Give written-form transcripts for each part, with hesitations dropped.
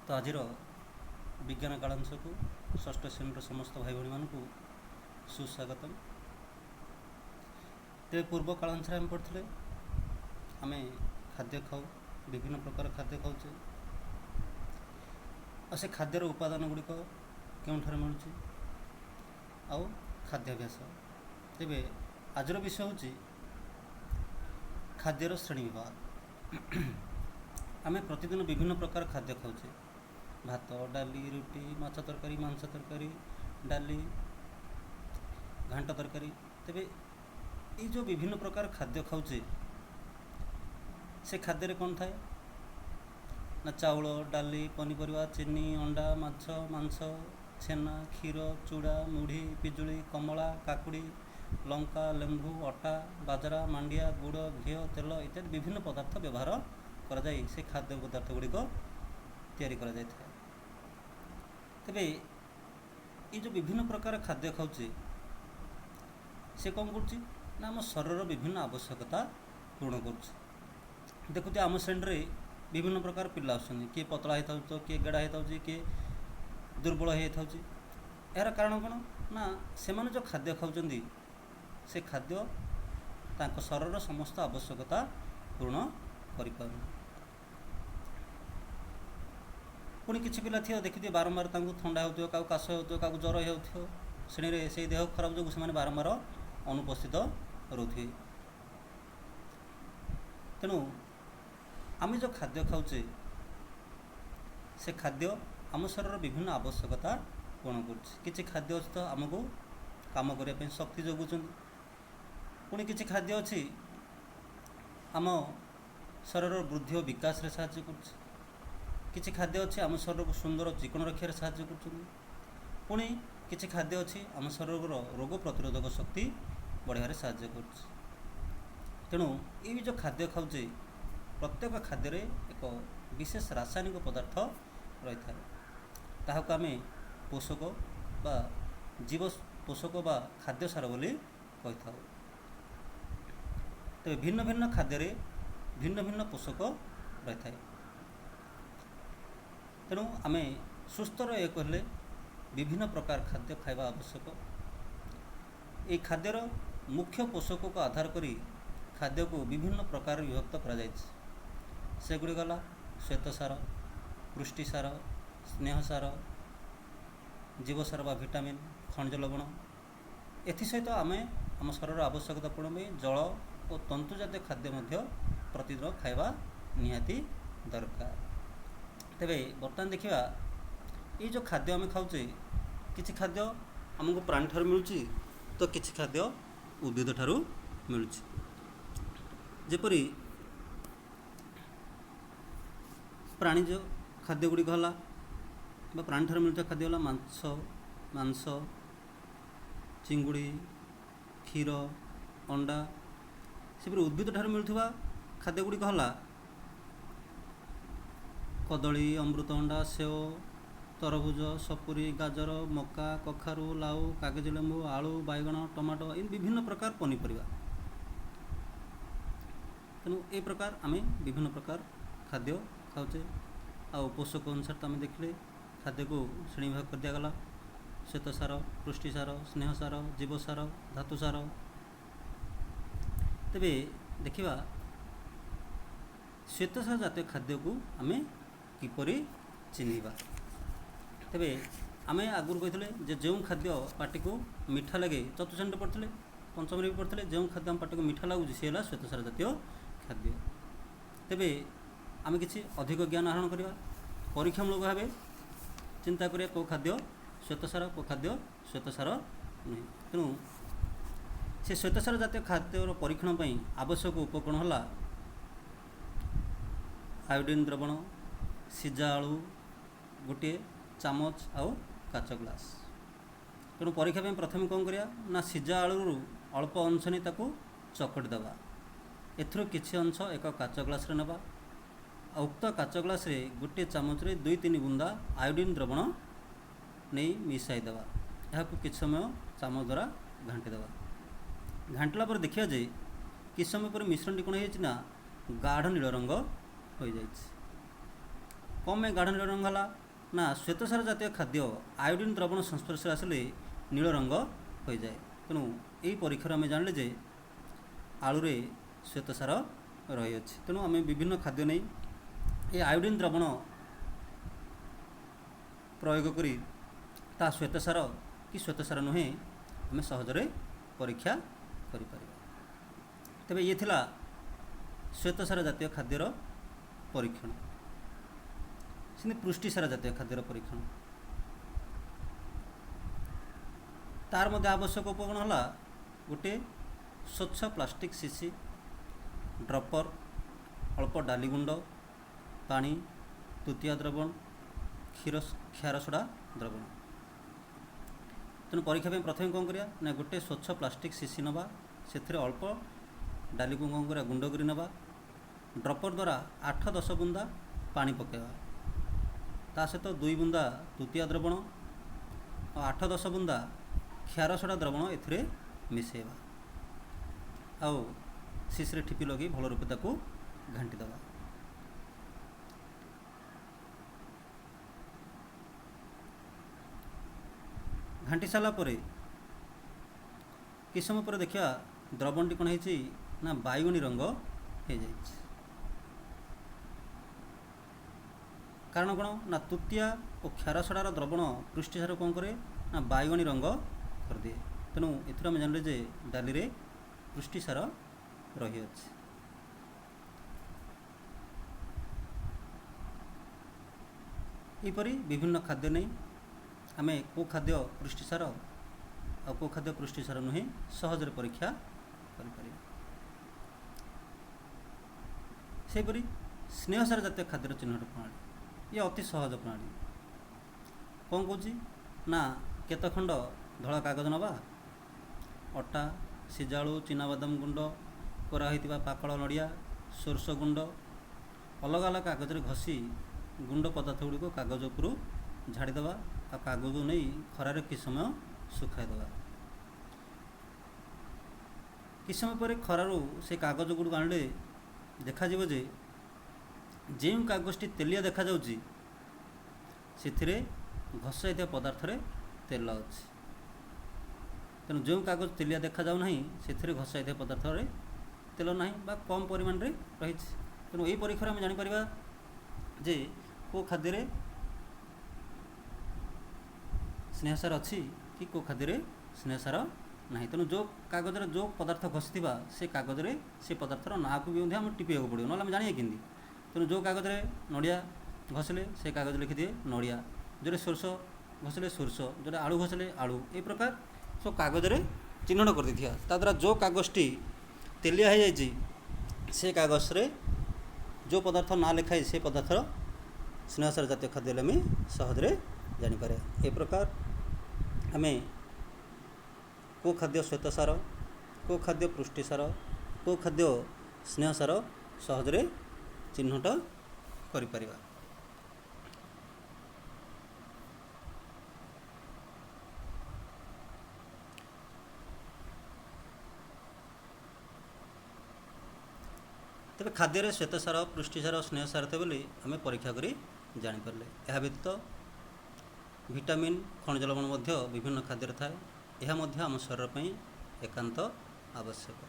तो आज विज्ञान कालांश को षष्ठ श्रेणी समस्त भाई भाई मानू सुस्वागत। तेज पूर्व कालांश आम पढ़ते आम खाद्य खाऊ विभिन्न प्रकार खाद्य खाऊे और से खाद्यर उपादान गुड़िक के मिलूँ आउ खाद्याभ्यास। तेरे आजर विषय हूँ खाद्यर श्रेणी विभाग। आम प्रतिदिन विभिन्न प्रकार खाद्य खाऊे भात डाली रुटी माछ तरकारी मांस तरकारी डाली घांट तरकारी। तेरे ये जो विभिन्न प्रकार खाद्य खाऊे से खाद्य कौन थाए ना चाउल डाली पनीपरिया चीनी अंडा माछ मांस छेना क्षीर चूड़ा मुढ़ी पिजुली कमला काकुड़ी लंका लेंबू अटा बाजरा मांडिया गुड़ घी तेल इत्यादि विभिन्न पदार्थ व्यवहार करा से खाद्य पदार्थ गुड़िक तैयारी करा जाए। तेबे ये जो विभिन्न प्रकार खाद्य खाऊे से कौन कर आम शरीर विभिन्न आवश्यकता पूर्ण कर। देखुते आम श्रेणी विभिन्न प्रकार पिला किए पतला होता तो किए गेड़ा होता किए दुर्बल होता। यार कारण कौन ना से जो खाद्य खाऊँ से खाद्य तांको शरीर समस्त आवश्यकता पूर्ण कर। पुणी किसी पिला थी देखिए बारंबार थंडा हो क्या काश हो क्या ज्वर हो श्रेणी से देह खराब जो से बारंबार अनुपस्थित रोथे। तेणु आम जो खाद्य खाऊे से खाद्य आम शरीर विभिन्न आवश्यकता पूर्ण कर। खाद्य अच्छी तो आमको काम करने शक्ति जगुं। पुणी किसी खाद्य अच्छी आम शरीर वृद्धि और विकास रे साहाय्य कर। किसी खाद्य अच्छी आम शरीर को सुंदर चिकन रखार साहाय्य कर। पुणी किसी खाद्य अच्छी आम शरीर रोग प्रतिरोधक शक्ति बढ़ार साहाय्य कर। तेणु ये जो खाद्य खाऊे प्रत्येक खाद्य एक विशेष रासायनिक पदार्थ रही है ताहाको आमे पोषक बा जीव पोषक बा खाद्य सार बोली कही था। तेज भिन्न भिन्न खाद्य भिन्न भिन्न पोषक रही है। तेणु आम सुस्थ रही कहले विभिन्न प्रकार खाद्य खाइबा आवश्यक। ये खाद्यर मुख्य पोषक को आधार करी खाद्य को विभिन्न प्रकार विभक्त करा सेगुड़ी गला श्वेतसार पुष्टिसार स्नेहसार जीवसार बा विटामिन खनिज लवण एसत आम आम शरीर आवश्यकता पूर्ण में जल और तंतु जातीय खाद्य प्रतिदिन खाइबा निहाती दरकार। तेरे बर्तमान देखा ये जो खाद्य आम खाऊे किसी खाद्य आमको प्राणी ठार मिलूँ तो किसी खाद्य उद्भिद ठारू मिलूँ। जेपरी प्राणीज खाद्य गुड़िक है प्राणी ठार मिलता खाद्य है मांस चिंगुड़ी क्षीर अंडा सेपरी उद्भिद ठार मिलूँ खाद्य गुड़िक है कदली अमृतभंडा सेव तरभुज सपुरी गाजर मका कखारू लाउ कागज लेंबू आलू बैगण टमाटो इन विभिन्न प्रकार पनीपरिया। तेणु ये प्रकार आम विभिन्न प्रकार खाद्य खाऊे। आ पोषक अनुसार तो आम देखले खाद्य को श्रेणी भाग कर दिगला श्वेतसार पुष्टिसार स्नेहसार जीवसार धातुसार। तेबे देखा श्वेतसार जातीय खाद्य को आम किपरि चिन्हवा। तेबे आम आगुरी कहते जो खाद्य पार्टी को मीठा लगे चतुर्थ श्रेणी पढ़ते पंचम भी पढ़ते जो खाद्य आम पार्टी को मीठा लगुच सी है श्वेतसार जातीय खाद्य। तेबे आम किसी अधिक ज्ञान आहरण करवा परीक्षामूलक भाव चिंता करिया को खाद्य श्वेतसार को खाद्य श्वेतसार नुहे। तेणु से श्वेतसार जातीय खाद्यर परीक्षण पर आवश्यक उपकरण है आयोडीन द्रवण सीजा आलू गोटे चामच आउ काच ग्लास। तेणु परीक्षा में प्रथम कौन करिया ना सीजा आलू अल्प अंश नहीं ताकू चकटी देवा एथुर किछि अंश एक काच ग्लास रे नेबा उक्त काच ग्लास रे गोटे चामच रे 2-3 बुंदा आयोडीन द्रवण नहीं मिसाई देवा यहाँ किछ समय चामच द्वारा घांटी देवा। घांटला पर देखिया जे किछ समय पर मिश्रण कौन हो गाढ़ नील रंग हो जाए। कम में गाढ़ नील रंग है ना श्वेतसार जातीय खाद्य आयोडीन द्रवण संस्पर्श आसिले नील रंग हो जाए। तेणु यही परीक्षार आम जान जे आलू श्वेतसार रही अछि। तेणु आम विभिन्न खाद्य नहीं ये आयोडीन द्रवण प्रयोग करी ता श्वेतसार कि श्वेतसार नुहे आम सहजरे परीक्षा करिपारिबा। तेबे ये थिला श्वेतसार जातीय खाद्यर परीक्षण। सेमती पुष्टिसार जातीय खाद्यर परीक्षण तार मध्य आवश्यक उपकरण है गोटे स्वच्छ प्लास्टिक शीशी, ड्रपर, अल्प डाली गुंड, पानी, तृतीय द्रवण, क्षार सोडा द्रवण। तेणु परीक्षा में प्रथम कौन करिया ना गोटे स्वच्छ प्लास्टिक शीशी नवा से अल्प डाली को कौन करिया गुंड करी नवा, ड्रपर द्वारा 8-10 बुंदा पानी पकेवा, ता सहित 2 बुंदा तृतीय द्रवण और 8-10 बुंदा क्षार सोडा द्रवण एथिरे मिसेवा आउ शीशी ठिपी लगे भल रूपे ताकू घांटी दवा। घांटी सारा परे कि समय पर देखिया द्रवणटी कौन है ना बैगनी रंग हो जाए। कारण कौन ना तृतीय और क्षार सोडार द्रवण पृष्ठसार कौन करे ना बैगनी रंग कर दिए। तेणु एथुर आम जानले जे डाली रे पुष्टिसार रही अछि। यहपरी विभिन्न खाद्य नहीं आम को खाद्य पुष्टिसार आ को खाद्य पुष्टिसार नुहे सहजरे परीक्षा करिपारिबा। सेपरी स्नेहसार जातीय खाद्यर चिन्हट प्रणाली ये अति सहज प्रणाली। कौन कौची ना केत खंड धला कागज नवा, अटा, सिजाळू, चीनाबादाम गुंड, कोरा होइतिबा पाकळ नड़िया, सोरस गुंड अलग अलग कागज रे घसी गुंड पदार्थ गुड़िक कागज उपरू झाड़ीदवा आ कागज नहीं खरारे कि समय सुखाईदवा। कि समय पर खरारू से कागज गुड़ आनले देखा जे जो कागजटी तेलिया देखा जाउची से घसाई पदार्थ रे तेल अच्छी। तेणु जो कागज तेलिया देखा जाऊ नहीं से घसाई पदार्थ रे तेल ना बा कम परिमाण रे रही। तेणु यही परीक्षा आम जापर जे को खाद्य स्नेहसार अच्छी कि को खाद्य स्नेहसार ना। तेणु जो कागज जो पदार्थ घसी से कागज से पदार्थर ना को भी आम टिपिया पड़ो ना जानिए कि। तेणु जो कागज नड़िया घसले से कागज लिखिदिए नड़िया, जो सोरस घसले सोरस, जो आलू घसले आलू, ये प्रकार सब कागज चिन्हट कर दी था द्वारा जो कागजटी तेलिया हो जाए से कागज रे जो पदार्थ ना लिखाई से पदार्थर स्नेहसार जातीय खाद्य आम सहजरे जानीपर। ए प्रकार आम को खाद्य श्वेतसार, को खाद्य पुष्टिसार, को खाद्य स्नेहसार सहजरे चिन्हट करिपारिबा। तेरे खाद्य श्वेतसार, पुष्टिसार, स्नेहसार थे बोली आम परीक्षा करी जानीपारे। यह व्यतीत विटामिन खनिज लवण विभिन्न खाद्य थाए, यह आम शरीर पर एकांत आवश्यक।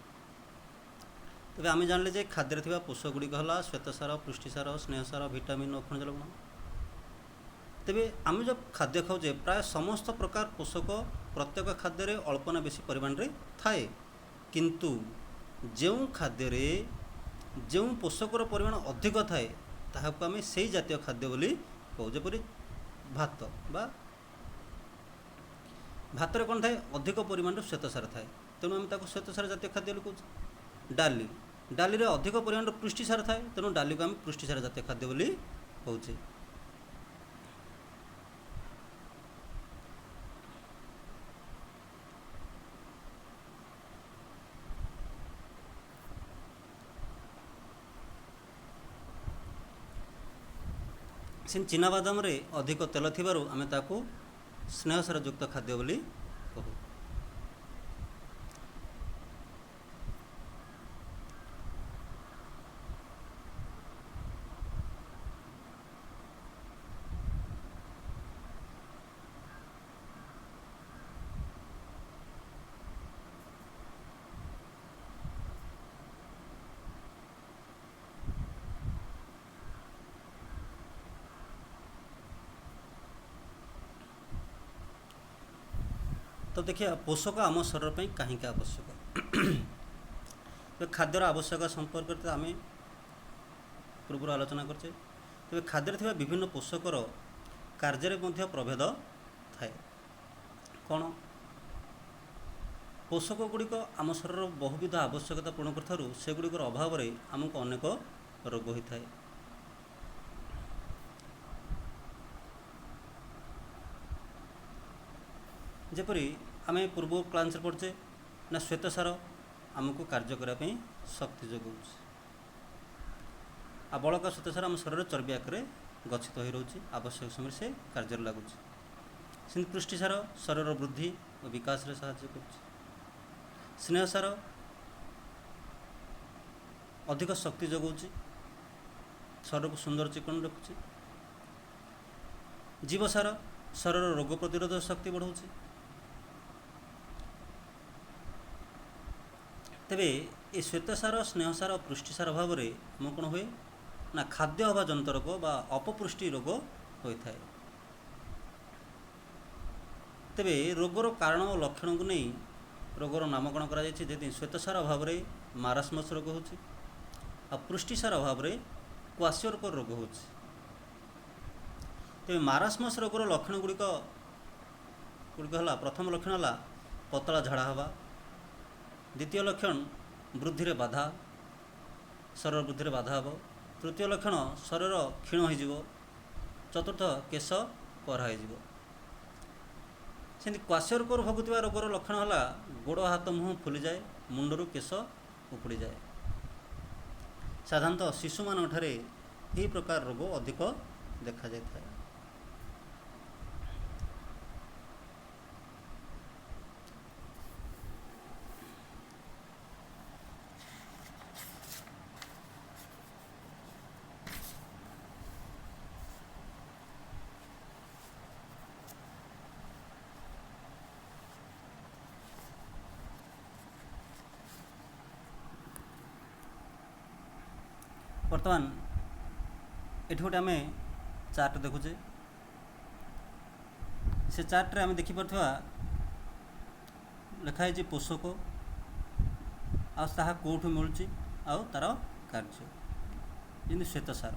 तेज आम जानले जे खाद्य थी पोषक गुड़िक है श्वेतसार, पुष्टिसार, स्नेहसार, विटामिन और खनिज लवण। तेबे आम जो खाद्य खाऊे प्राय समस्त प्रकार पोषक प्रत्येक खाद्य अल्प ना बेसी परिमाण रे थाए, किंतु जो खाद्य जो पोषकर परिमाण अधिक थाए ताहाको आम से जातीय खाद्य बोली कहू। जपरी भात बा भात रे कौन थाए अधिक परिमाण श्वेतसार थाए, तेणु आम ताको श्वेतसार जातीय खाद्य कहूँ। डाली डाली रे अधिक परिमाण पुष्टिसार थाए, तेणु डाली को आम पुष्टिसार जातीय खाद्य बोली कहूँ। चीनाबादाम रे अधिक तेल थिबारु आमे ताकू स्नेहसार युक्त खाद्य बोली कहू। तो देखिए पोषक आम शरीर कहीं आवश्यक तो खाद्यर आवश्यकता संपर्क आम पूर्व आलोचना करचे तेज खाद्य थी विभिन्न पोषकर कार्य प्रभेद थाए कौन पोषक गुड़िक आम शरीर बहुविध आवश्यकता पूर्ण कर सेगुड़िकर अभाव आमको अनेक रोग होता है। जपरी आम पूर्व क्लास पढ़चे ना श्वेतसार आमको कार्य करने शक्ति जोगाऊँ आ बड़का श्वेतसार आम शरीर चर्बी आकार गच्छित हो रही आवश्यक समय से कार्य लगुच सेमती पुष्टिसार शरीर वृद्धि और विकास रे साहाय्य कर स्नेहसार अधिक शक्ति जोगाऊँ शरीर को सुंदर चिकन रखुच्छे जीवसार शरीर रोग प्रतिरोधक शक्ति बढ़ाऊँ तेबे ये श्वेतसार स्नेहसार और पुष्टिसार अभाव में आम कौन हुए ना खाद्य अभाव जनित रोग बा अपपुष्टि रोग होता है। तेबे रोगर कारण और लक्षण को नहीं रोगर नामकरण करा जायछि जदि श्वेतसार अभाव में मारास्मस रोग होछि आ पुष्टिसार अभाव में क्वाशियोरकोर रोग होछि। तेबे मारास्मस रोगर लक्षण गुड़िक प्रथम लक्षण है पतला झाड़ा हवा द्वितीय लक्षण वृद्धि रे बाधा शरीर वृद्धि रे बाधा हे तृतीय लक्षण शरीर क्षीण हो चतुर्थ केश परा हो सेमती क्वाशियोरकोर भोगुवा रोगर लक्षण है गोड़ हाथ मुँह फुली जाए मुंडरू केश उपुड़ी जाए साधारणतः शिशु मान यही प्रकार रोग अधिक देखा जाए। बर्तमान ये गोटे आम चार्ट देखुचे से चार्ट रे आम देखिपा लिखाई पोषक आ कौटू मिलूँ आ तार कार्य जमी श्वेतसार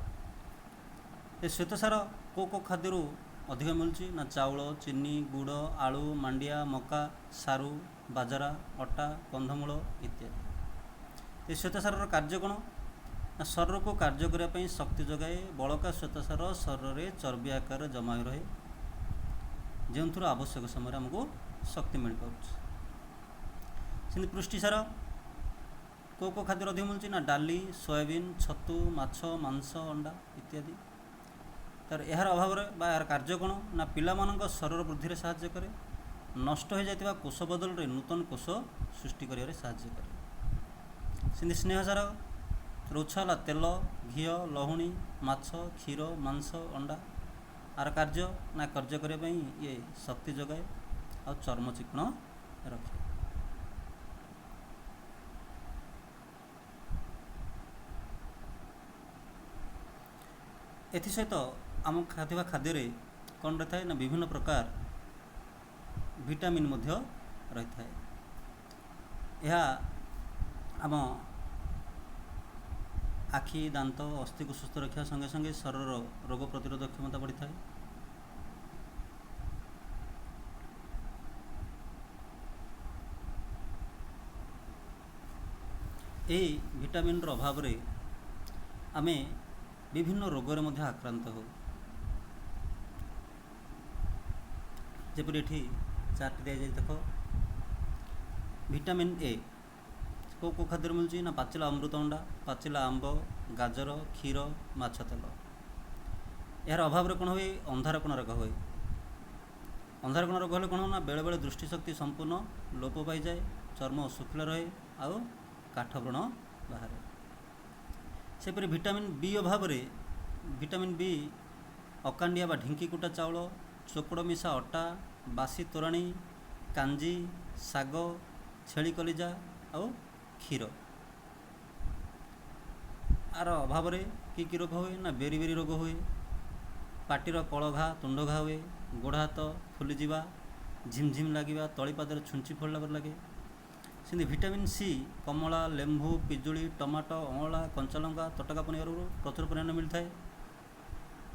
ये श्वेतसार को खाद्य अधिक मिलूँ ना चाउल चीनी गुड़ आलू मांडिया मका सारू बाजरा अटा कंधमूल इत्यादि। ये श्वेतसार कार्य कौन ना शरीर को कार्य करने शक्ति जगाए बड़का श्वेतसार शरीर में चर्बी आकार जमा हो रहे जो आवश्यक समय आमको शक्ति मिल पाऊँ। सेमती पुष्टिसार को खाद्य अधिक मिलूँ ना डाली सोयाबीन छतु माछ मांस अंडा इत्यादि तार यार अभाव बा यार कार्य कौन ना पिला शरीर वृद्धि साहाय्य करे नष्ट हो जाता कोष बदल रे नूतन कोष सृष्टि कर साहाय्य करे। सेमती स्नेहसार रुछाला तेल घी लहुणी माछ क्षीर मांस अंडा आर कार्य ना कार्य करने ये शक्ति जगाए आ चर्म चिकन रखे। एथि सहित आम खाद्य खाद्य कौन रही है ना विभिन्न प्रकार विटामिन रही है। यह आम आखि दांत अस्थि को सुस्थ रखा संगे संगे शरीर रोग प्रतिरोधक क्षमता बढ़ी थाए। यही विटामिन अभाव रे आमे विभिन्न रोगर मध्य आक्रांत हो जपरी एठी चार्ट दिया जाए देख विटामिन ए को खाद्य मिलूँ ना पाचिला अमृतभंडा पाचिला आंब गाजर क्षीर माछ तेल यार अभाव कौन हुए अंधार कोण रोग हुए। अंधार कोण रोग हेल्ले कौन ना बेले बेले दृष्टिशक्ति संपूर्ण लोप पाई जाए चर्म शुक्ल रहे आउ काठ व्रण बाहर सेपरी विटामिन बी अभाव विटामिन बी अकांडिया बा ढिंकी कुटा चाउल चोकड़ मिशा अटा बासी तोराणी कांजी साग छेली कलिजा आउ क्षीर आर अभाव कि रोग हुए ना बेरी बेरी रोग हुए पाटीर कल घा तुंड घा हुए गोड़ हाथ फुलीजा ଝିମଝିମ ଲାଗିବା, ତଳିପାଦରେ ଛୁଞ୍ଚି ଫଳିଲା ପରି ଲାଗେ। ସେମିତି ଭିଟାମିନ୍ ସି କମଳା, ଲେମ୍ବୁ, ପିଜୁଳି, ଟମାଟୋ, ଅଁଳା, କଞ୍ଚାଲଙ୍କା, ତଟକା ପନିପରିବାରୁ ପ୍ରଚୁର ପରିମାଣରେ ମିଳିଥାଏ।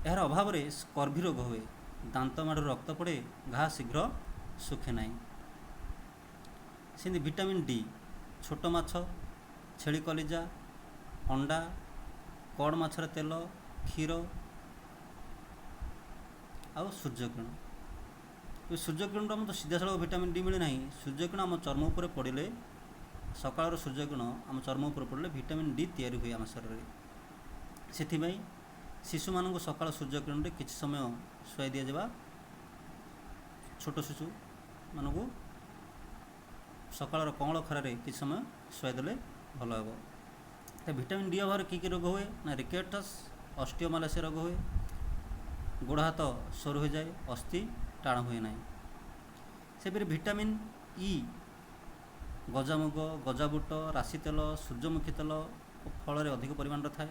ଏହାର ଅଭାବରେ ସ୍କର୍ଭି ରୋଗ ହୁଏ, ଦାନ୍ତ ମାଡ଼ରୁ ରକ୍ତ ପଡ଼େ, ଘା ଶୀଘ୍ର ଶୁଖେ ନାହିଁ। ସେମିତି ଭିଟାମିନ୍ ଡି ଛୋଟ ମାଛ, ଛେଳି କଲିଜା, ଅଣ୍ଡା, କଡ଼ ମାଛର ତେଲ, କ୍ଷୀର ଆଉ ସୂର୍ଯ୍ୟକିରଣ। ଏ ସୂର୍ଯ୍ୟକିରଣରୁ ଆମକୁ ସିଧାସଳଖ ଭିଟାମିନ୍ ଡି ମିଳେ ନାହିଁ। ସୂର୍ଯ୍ୟକିରଣ ଆମ ଚର୍ମ ଉପରେ ପଡ଼ିଲେ, ସକାଳର ସୂର୍ଯ୍ୟକିରଣ ଆମ ଚର୍ମ ଉପରେ ପଡ଼ିଲେ ଭିଟାମିନ୍ ଡି ତିଆରି ହୁଏ ଆମ ଶରୀରରେ। ସେଥିପାଇଁ ଶିଶୁମାନଙ୍କୁ ସକାଳ ସୂର୍ଯ୍ୟକିରଣରେ କିଛି ସମୟ ଶୁଆଇ ଦିଆଯିବା। ଛୋଟ ଶିଶୁମାନଙ୍କୁ ସକାଳର କଅଁଳ ଖରାରେ କିଛି ସମୟ ଶୁଆଇ ଦେଲେ ଭଲ ହେବ। ଭିଟାମିନ୍ ଡି ଅଭାବରେ କି ରୋଗ ହୁଏ ନା ରିକେଟସ୍, ଅଷ୍ଟିଓମାଲାସିଆ ରୋଗ ହୁଏ, ଗୋଡ଼ ହାତ ସରୁ ହୋଇଯାଏ, ଅସ୍ଥି ଟାଣ ହୁଏ ନାହିଁ। ସେପରି ଭିଟାମିନ୍ ଇ ଗଜାମୁଗ, ଗଜାବୁଟ, ରାଶି ତେଲ, ସୂର୍ଯ୍ୟମୁଖୀ ତେଲ ଓ ଫଳରେ ଅଧିକ ପରିମାଣରେ ଥାଏ।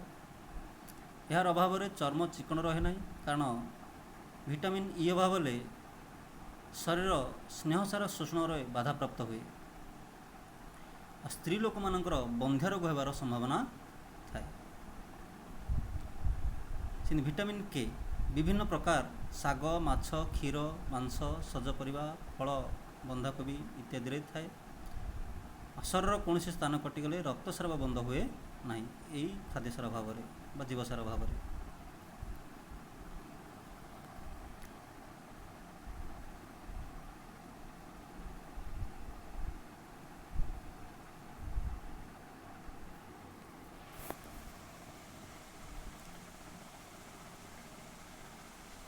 ଏହାର ଅଭାବରେ ଚର୍ମ ଚିକ୍କଣ ରହେ ନାହିଁ, କାରଣ ଭିଟାମିନ୍ ଇ ଅଭାବ ହେଲେ ଶରୀର ସ୍ନେହସାର ଶୋଷଣରେ ବାଧାପ୍ରାପ୍ତ ହୁଏ। ସ୍ତ୍ରୀ ଲୋକମାନଙ୍କର ବନ୍ଧ୍ୟା ରୋଗ ହେବାର ସମ୍ଭାବନା ଥାଏ। ସେମିତି ଭିଟାମିନ୍ କେ ବିଭିନ୍ନ ପ୍ରକାର ଶାଗ, ମାଛ, କ୍ଷୀର, ମାଂସ, ସଜ ପରିବା, ଫଳ, ବନ୍ଧାକୋବି ଇତ୍ୟାଦିରେ ଥାଏ। ଶରୀରର କୌଣସି ସ୍ଥାନ କଟିଗଲେ ରକ୍ତସ୍ରାବ ବନ୍ଦ ହୁଏ ନାହିଁ ଏହି ଖାଦ୍ୟସାର ଅଭାବରେ ବା ଜୀବସାର ଅଭାବରେ।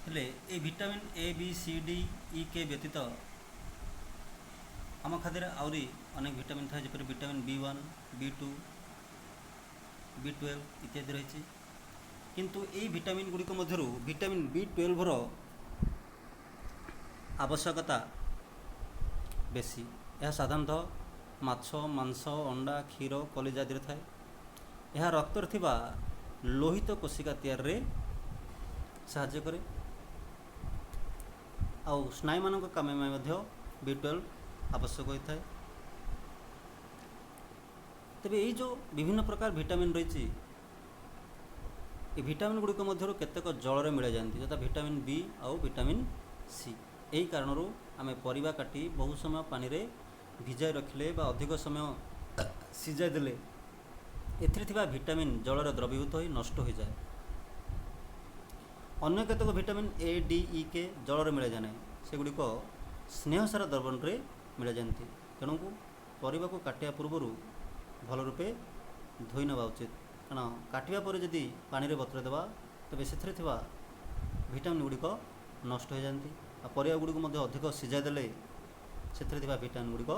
ହେଲେ এই vitamin A, B, C, D, E, K ବ୍ୟତୀତ ଆମ ଖାଦ୍ୟରେ ଆହୁରି ଅନେକ ଭିଟାମିନ୍ ଥାଏ, ଯେପରି ଭିଟାମିନ୍ B1, B2, B12 ଇତ୍ୟାଦି ରହିଛି। କିନ୍ତୁ ଏହି ଭିଟାମିନ୍ ଗୁଡ଼ିକ ମଧ୍ୟରୁ ଭିଟାମିନ୍ B12ର ଆବଶ୍ୟକତା ବେଶୀ। ଏହା ସାଧାରଣତଃ ମାଛ, ମାଂସ, ଅଣ୍ଡା, କ୍ଷୀର, କଲିଜା ଆଦିରେ ଥାଏ। ଏହା ରକ୍ତରେ ଥିବା ଲୋହିତ କୋଷିକା ତିଆରିରେ ସାହାଯ୍ୟ କରେ। ଆଉ ସ୍ନାୟୁମାନଙ୍କ କାମ ପାଇଁ ମଧ୍ୟ B12 ଆବଶ୍ୟକ ହୋଇଥାଏ। ତେବେ ଏଇ ଯେଉଁ ବିଭିନ୍ନ ପ୍ରକାର ଭିଟାମିନ୍ ରହିଛି, ଏ ଭିଟାମିନ୍ ଗୁଡ଼ିକ ମଧ୍ୟରୁ କେତେକ ଜଳରେ ମିଳାଯାଆନ୍ତି, ଯଥା ଭିଟାମିନ୍ ବି ଆଉ ଭିଟାମିନ୍ ସି। ଏହି କାରଣରୁ ଆମେ ପରିବା କାଟି ବହୁ ସମୟ ପାଣିରେ ଭିଜାଇ ରଖିଲେ ବା ଅଧିକ ସମୟ ସିଝାଇ ଦେଲେ ଏଥିରେ ଥିବା ଭିଟାମିନ୍ ଜଳରେ ଦ୍ରବୀଭୂତ ହୋଇ ନଷ୍ଟ ହୋଇଯାଏ। ଅନ୍ୟ କେତେକ ଭିଟାମିନ୍ ଏ, ଡି, ଇ, କେ ଜଳରେ ମିଳାଯାଏ ନାହିଁ, ସେଗୁଡ଼ିକ ସ୍ନେହସାର ଦ୍ରବଣରେ ମିଳାଯାଆନ୍ତି। ତେଣୁ ପରିବାକୁ କାଟିବା ପୂର୍ବରୁ ଭଲ ରୂପେ ଧୋଇ ନେବା ଉଚିତ, କାରଣ କାଟିବା ପରେ ଯଦି ପାଣିରେ ବତୁରାଇ ଦେବା ତେବେ ସେଥିରେ ଥିବା ଭିଟାମିନ୍ ଗୁଡ଼ିକ ନଷ୍ଟ ହୋଇଯାଆନ୍ତି। ଆଉ ପରିବା ଗୁଡ଼ିକୁ ମଧ୍ୟ ଅଧିକ ସିଝାଇ ଦେଲେ ସେଥିରେ ଥିବା ଭିଟାମିନ୍ ଗୁଡ଼ିକ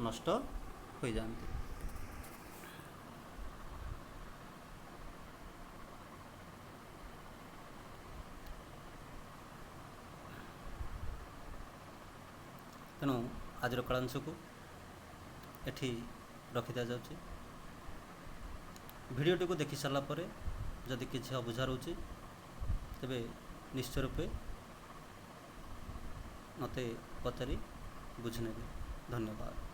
ନଷ୍ଟ ହୋଇଯାଆନ୍ତି। ତେଣୁ ଆଜିର କଳାଂଶକୁ ଏଠି ରଖି ଦିଆଯାଉଛି। ଭିଡ଼ିଓଟିକୁ ଦେଖି ସାରିଲା ପରେ ଯଦି କିଛି ଅବୁଝା ରହୁଛି ତେବେ ନିଶ୍ଚୟ ରୂପେ ମୋତେ ପଚାରି ବୁଝି ନେବେ। ଧନ୍ୟବାଦ।